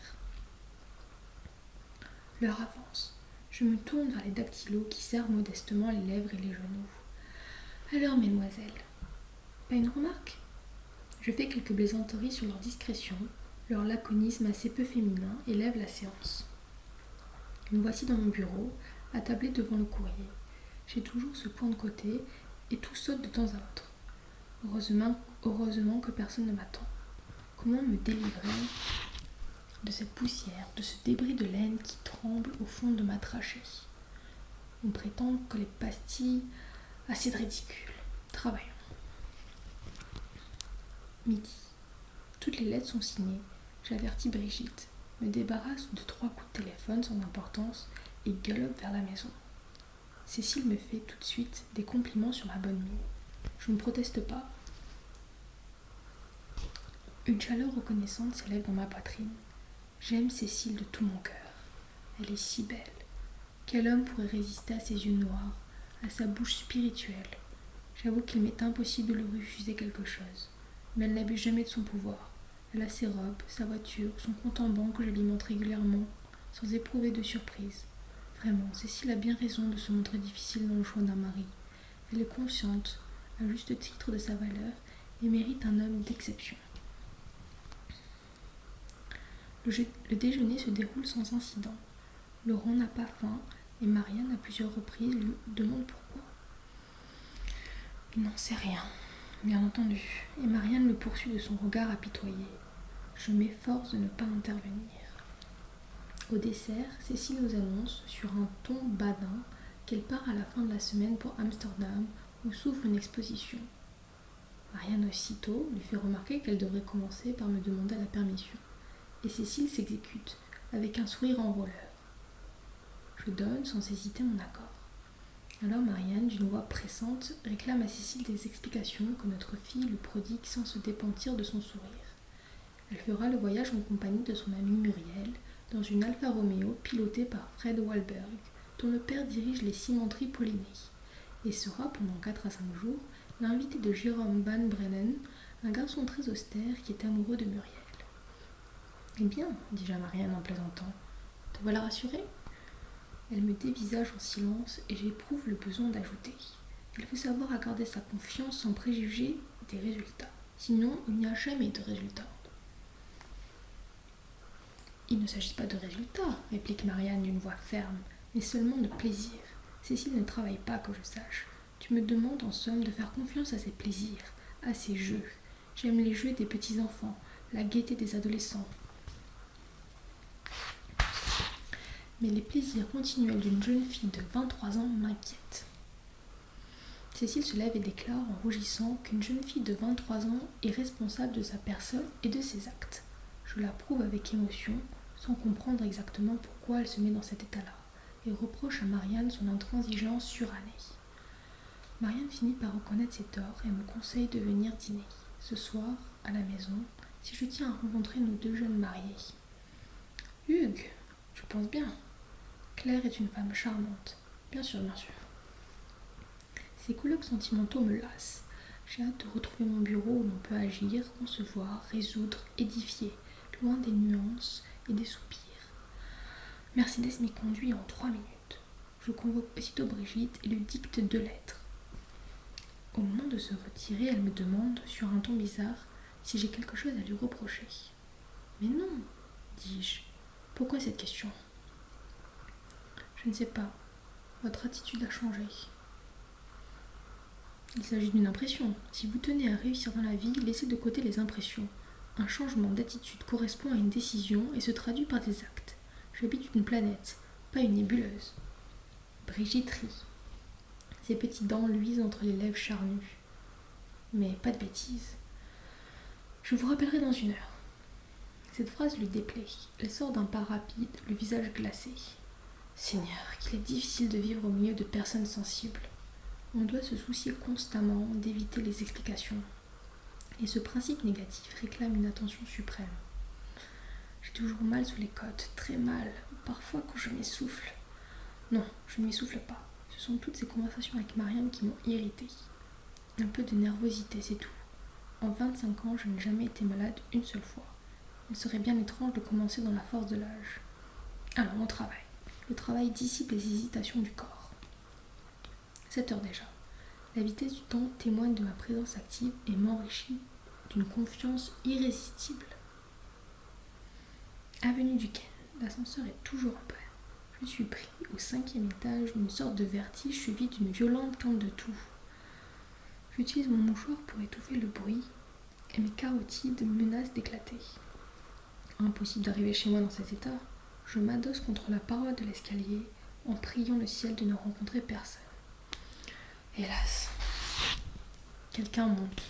L'heure avance. Je me tourne vers les dactylos qui serrent modestement les lèvres et les genoux. Alors, mesdemoiselles, pas une remarque ? Je fais quelques plaisanteries sur leur discrétion, leur laconisme assez peu féminin élève la séance. Me voici dans mon bureau, attablé devant le courrier. J'ai toujours ce point de côté et tout saute de temps à autre. Heureusement que personne ne m'attend. Comment me délivrer de cette poussière, de ce débris de laine qui tremble au fond de ma trachée ? On prétend que les pastilles... Assez de ridicule. Travaillons. Midi. Toutes les lettres sont signées. J'avertis Brigitte, me débarrasse de 3 coups de téléphone sans importance et galope vers la maison. Cécile me fait tout de suite des compliments sur ma bonne mine. Je ne proteste pas. Une chaleur reconnaissante s'élève dans ma poitrine. J'aime Cécile de tout mon cœur. Elle est si belle. Quel homme pourrait résister à ses yeux noirs, à sa bouche spirituelle? J'avoue qu'il m'est impossible de lui refuser quelque chose, mais elle n'abuse jamais de son pouvoir. Elle a ses robes, sa voiture, son compte en banque que j'alimente régulièrement, sans éprouver de surprise. Vraiment, Cécile a bien raison de se montrer difficile dans le choix d'un mari. Elle est consciente, à juste titre, de sa valeur et mérite un homme d'exception. Le déjeuner se déroule sans incident. Laurent n'a pas faim et Marianne, à plusieurs reprises, lui demande pourquoi. Il n'en sait rien, bien entendu, et Marianne le poursuit de son regard apitoyé. Je m'efforce de ne pas intervenir. Au dessert, Cécile nous annonce, sur un ton badin, qu'elle part à la fin de la semaine pour Amsterdam, où s'ouvre une exposition. Marianne aussitôt lui fait remarquer qu'elle devrait commencer par me demander la permission, et Cécile s'exécute, avec un sourire enrôleur. Je donne sans hésiter mon accord. Alors Marianne, d'une voix pressante, réclame à Cécile des explications que notre fille lui prodigue sans se dépentir de son sourire. Elle fera le voyage en compagnie de son amie Muriel, dans une Alfa Romeo pilotée par Fred Wahlberg, dont le père dirige les cimenteries polonais, et sera pendant 4 à 5 jours l'invité de Jérôme Van Brennen, un garçon très austère qui est amoureux de Muriel. Eh bien, dis-je à Marianne en plaisantant, te voilà rassurée ? Elle me dévisage en silence et j'éprouve le besoin d'ajouter. Il faut savoir accorder sa confiance sans préjuger des résultats. Sinon, il n'y a jamais de résultats. Il ne s'agit pas de résultats, réplique Marianne d'une voix ferme, mais seulement de plaisir. Cécile ne travaille pas, que je sache. Tu me demandes en somme de faire confiance à ses plaisirs, à ses jeux. J'aime les jeux des petits-enfants, la gaieté des adolescents. Mais les plaisirs continuels d'une jeune fille de 23 ans m'inquiètent. Cécile se lève et déclare en rougissant qu'une jeune fille de 23 ans est responsable de sa personne et de ses actes. Je l'approuve avec émotion, sans comprendre exactement pourquoi elle se met dans cet état-là, et reproche à Marianne son intransigeance surannée. Marianne finit par reconnaître ses torts et me conseille de venir dîner, ce soir, à la maison, si je tiens à rencontrer nos 2 jeunes mariés. Hugues, je pense bien. Claire est une femme charmante. Bien sûr, bien sûr. Ces colloques sentimentaux me lassent. J'ai hâte de retrouver mon bureau où l'on peut agir, concevoir, résoudre, édifier, loin des nuances et des soupirs. Mercedes m'y conduit en 3 minutes. Je convoque aussitôt Brigitte et lui dicte 2 lettres. Au moment de se retirer, elle me demande, sur un ton bizarre, si j'ai quelque chose à lui reprocher. Mais non, dis-je. Pourquoi cette question ? Je ne sais pas. Votre attitude a changé. Il s'agit d'une impression. Si vous tenez à réussir dans la vie, laissez de côté les impressions. Un changement d'attitude correspond à une décision et se traduit par des actes. J'habite une planète, pas une nébuleuse. Brigitte rit. Ses petites dents luisent entre les lèvres charnues. Mais pas de bêtises. Je vous rappellerai dans 1 heure. Cette phrase lui déplaît. Elle sort d'un pas rapide, le visage glacé. Seigneur, qu'il est difficile de vivre au milieu de personnes sensibles. On doit se soucier constamment d'éviter les explications. Et ce principe négatif réclame une attention suprême. J'ai toujours mal sous les côtes, très mal, parfois quand je m'essouffle. Non, je ne m'essouffle pas. Ce sont toutes ces conversations avec Marianne qui m'ont irritée. Un peu de nervosité, c'est tout. En 25 ans, je n'ai jamais été malade une seule fois. Il serait bien étrange de commencer dans la force de l'âge. Alors, au travail. Le travail dissipe les hésitations du corps. 7 heures déjà. La vitesse du temps témoigne de ma présence active et m'enrichit d'une confiance irrésistible. Avenue du Ken, l'ascenseur est toujours en panne. Je suis pris au 5e étage d'une sorte de vertige suivi d'une violente quinte de toux. J'utilise mon mouchoir pour étouffer le bruit et mes carotides menacent d'éclater. Impossible d'arriver chez moi dans cet état. Je m'adosse contre la paroi de l'escalier en priant le ciel de ne rencontrer personne. Hélas, quelqu'un monte.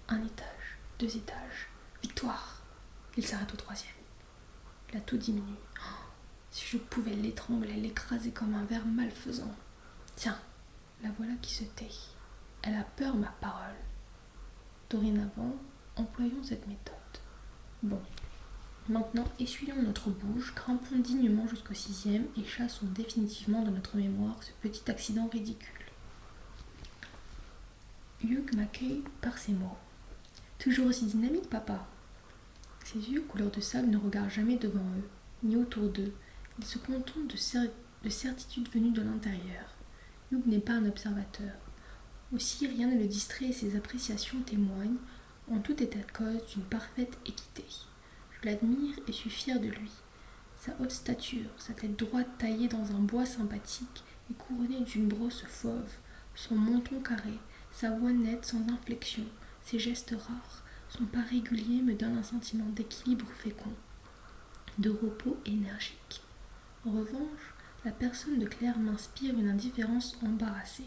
1 étage, 2 étages. Victoire. Il s'arrête au 3e. La toux diminue. Oh, si je pouvais l'étrangler, l'écraser comme un ver malfaisant. Tiens, la voilà qui se tait. Elle a peur, ma parole. Dorénavant, employons cette méthode. Bon. Maintenant, essuyons notre bouche, grimpons dignement jusqu'au 6e et chassons définitivement de notre mémoire ce petit accident ridicule. Hugh m'accueille par ces mots. Toujours aussi dynamique, papa. Ses yeux couleur de sable ne regardent jamais devant eux, ni autour d'eux. Ils se contentent de certitudes venues de l'intérieur. Hugh n'est pas un observateur. Aussi, rien ne le distrait et ses appréciations témoignent, en tout état de cause, d'une parfaite équité. Je l'admire et suis fière de lui. Sa haute stature, sa tête droite taillée dans un bois sympathique et couronnée d'une brosse fauve, son menton carré, sa voix nette sans inflexion, ses gestes rares, son pas régulier me donnent un sentiment d'équilibre fécond, de repos énergique. En revanche, la personne de Claire m'inspire une indifférence embarrassée.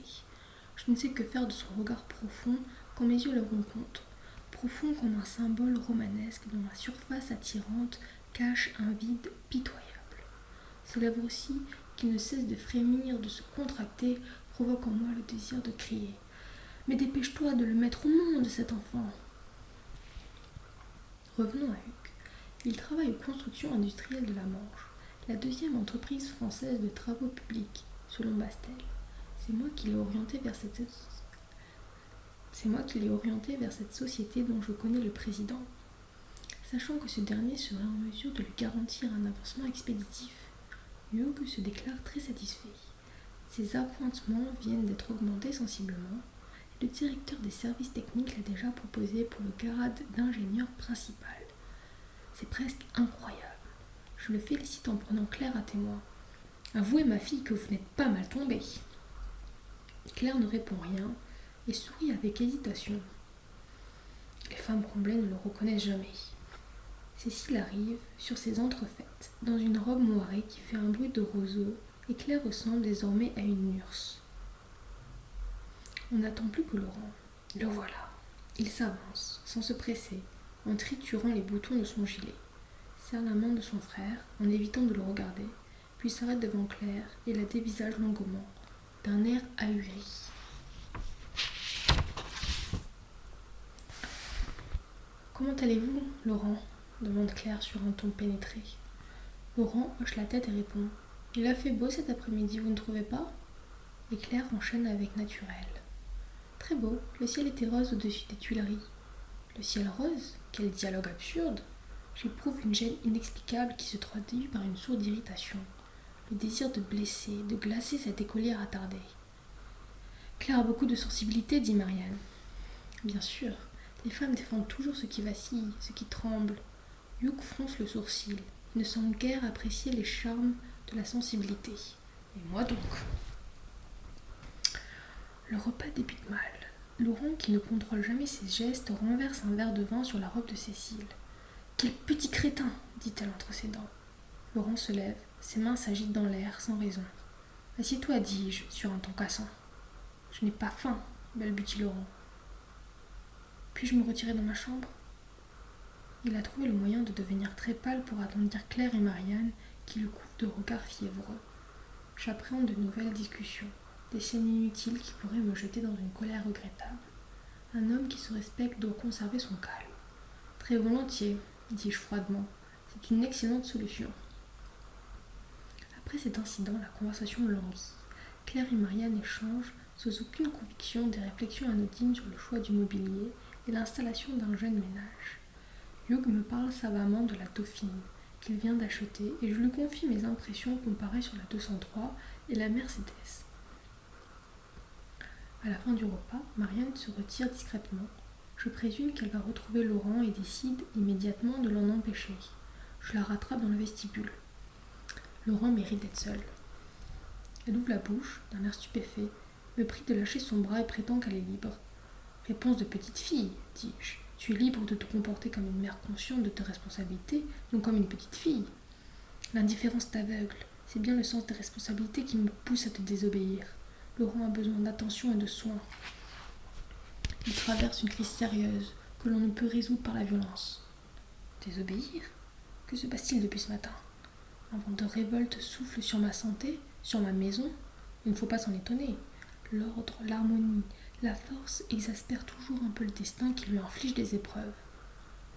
Je ne sais que faire de son regard profond quand mes yeux le rencontrent, profond comme un symbole romanesque dont la surface attirante cache un vide pitoyable. Ses lèvres aussi, qui ne cessent de frémir, de se contracter, provoquent en moi le désir de crier. Mais dépêche-toi de le mettre au monde, cet enfant. Revenons à Hugues. Il travaille aux constructions industrielles de la Manche, la 2e entreprise française de travaux publics, selon Bastel. C'est moi qui l'ai orienté vers cette société dont je connais le président. Sachant que ce dernier serait en mesure de lui garantir un avancement expéditif, Hugh se déclare très satisfait. Ses appointements viennent d'être augmentés sensiblement. Le directeur des services techniques l'a déjà proposé pour le grade d'ingénieur principal. C'est presque incroyable. Je le félicite en prenant Claire à témoin. Avouez, ma fille, que vous n'êtes pas mal tombée. Claire ne répond rien et sourit avec hésitation. Les femmes comblées ne le reconnaissent jamais. Cécile arrive, sur ses entrefaites, dans une robe moirée qui fait un bruit de roseau, et Claire ressemble désormais à une nurse. On n'attend plus que Laurent. Le voilà. Il s'avance, sans se presser, en triturant les boutons de son gilet, serre la main de son frère en évitant de le regarder, puis s'arrête devant Claire et la dévisage longuement, d'un air ahuri. Comment allez-vous, Laurent demande Claire sur un ton pénétré. Laurent hoche la tête et répond. Il a fait beau cet après-midi, vous ne trouvez pas? Et Claire enchaîne avec naturel. Très beau, le ciel était rose au-dessus des Tuileries. Le ciel rose? Quel dialogue absurde! J'éprouve une gêne inexplicable qui se traduit par une sourde irritation. Le désir de blesser, de glacer cette écolière attardée. Claire a beaucoup de sensibilité, dit Marianne. Bien sûr, les femmes défendent toujours ce qui vacille, ce qui tremble. Hugh fronce le sourcil. Il ne semble guère apprécier les charmes de la sensibilité. Et moi donc? Le repas débute mal. Laurent, qui ne contrôle jamais ses gestes, renverse un verre de vin sur la robe de Cécile. « Quel petit crétin !» dit-elle entre ses dents. Laurent se lève, ses mains s'agitent dans l'air, sans raison. « Assieds-toi, dis-je, sur un ton cassant. »« Je n'ai pas faim, » balbutie Laurent. « Puis-je me retirer dans ma chambre ?» Il a trouvé le moyen de devenir très pâle pour attendrir Claire et Marianne, qui le couvrent de regards fiévreux. J'appréhende de nouvelles discussions, des scènes inutiles qui pourraient me jeter dans une colère regrettable. Un homme qui se respecte doit conserver son calme. Très volontiers, dis-je froidement. C'est une excellente solution. Après cet incident, la conversation languit. Claire et Marianne échangent, sans aucune conviction, des réflexions anodines sur le choix du mobilier et l'installation d'un jeune ménage. Hugh me parle savamment de la Dauphine qu'il vient d'acheter et je lui confie mes impressions comparées sur la 203 et la Mercedes. À la fin du repas, Marianne se retire discrètement. Je présume qu'elle va retrouver Laurent et décide immédiatement de l'en empêcher. Je la rattrape dans le vestibule. Laurent mérite d'être seul. Elle ouvre la bouche, d'un air stupéfait, me prie de lâcher son bras et prétend qu'elle est libre. Réponse de petite fille, dis-je. Tu es libre de te comporter comme une mère consciente de tes responsabilités, non comme une petite fille. L'indifférence t'aveugle. C'est bien le sens des responsabilités qui me pousse à te désobéir. Laurent a besoin d'attention et de soins. Il traverse une crise sérieuse que l'on ne peut résoudre par la violence. Désobéir? Que se passe-t-il depuis ce matin? Un vent de révolte souffle sur ma santé, sur ma maison. Il ne faut pas s'en étonner. L'ordre, l'harmonie, la force exaspèrent toujours un peu le destin qui lui inflige des épreuves.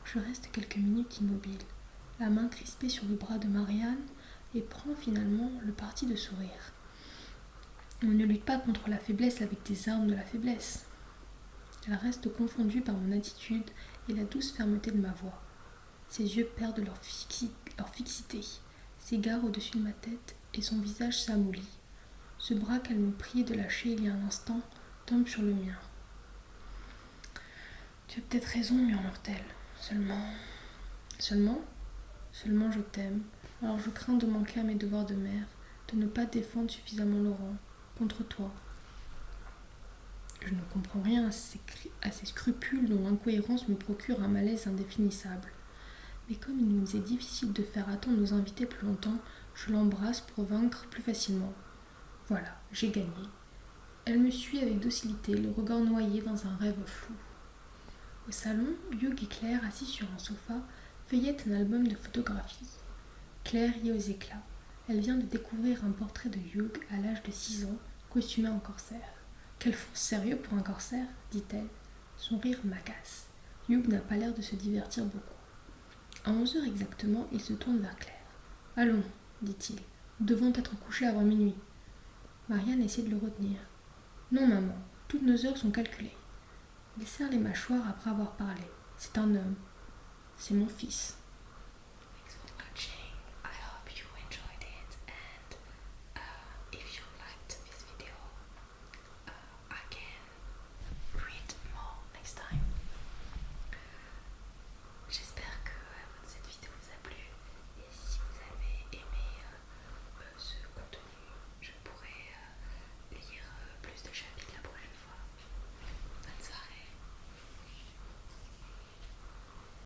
Je reste quelques minutes immobile, la main crispée sur le bras de Marianne, et prends finalement le parti de sourire. On ne lutte pas contre la faiblesse avec des armes de la faiblesse. Elle reste confondue par mon attitude et la douce fermeté de ma voix. Ses yeux perdent leur fixité, s'égarent au-dessus de ma tête et son visage s'amollit. Ce bras qu'elle me priait de lâcher il y a un instant tombe sur le mien. Tu as peut-être raison, murmure-t-elle. Seulement je t'aime. Alors je crains de manquer à mes devoirs de mère, de ne pas défendre suffisamment Laurent contre toi. Je ne comprends rien à ces scrupules dont l'incohérence me procure un malaise indéfinissable. Mais comme il nous est difficile de faire attendre nos invités plus longtemps, je l'embrasse pour vaincre plus facilement. Voilà, j'ai gagné. Elle me suit avec docilité, le regard noyé dans un rêve flou. Au salon, Hugh et Claire, assis sur un sofa, feuillettent un album de photographies. Claire rit aux éclats. Elle vient de découvrir un portrait de Hugh à l'âge de 6 ans, costumé en corsaire. Quel fond sérieux pour un corsaire, dit-elle. Son rire m'agace. Hugh n'a pas l'air de se divertir beaucoup. À 11h exactement, il se tourne vers Claire. « Allons, dit-il, nous devons être couchés avant minuit. » Marianne essaie de le retenir. « Non, maman, toutes nos heures sont calculées. » Il serre les mâchoires après avoir parlé. « C'est un homme. C'est mon fils. »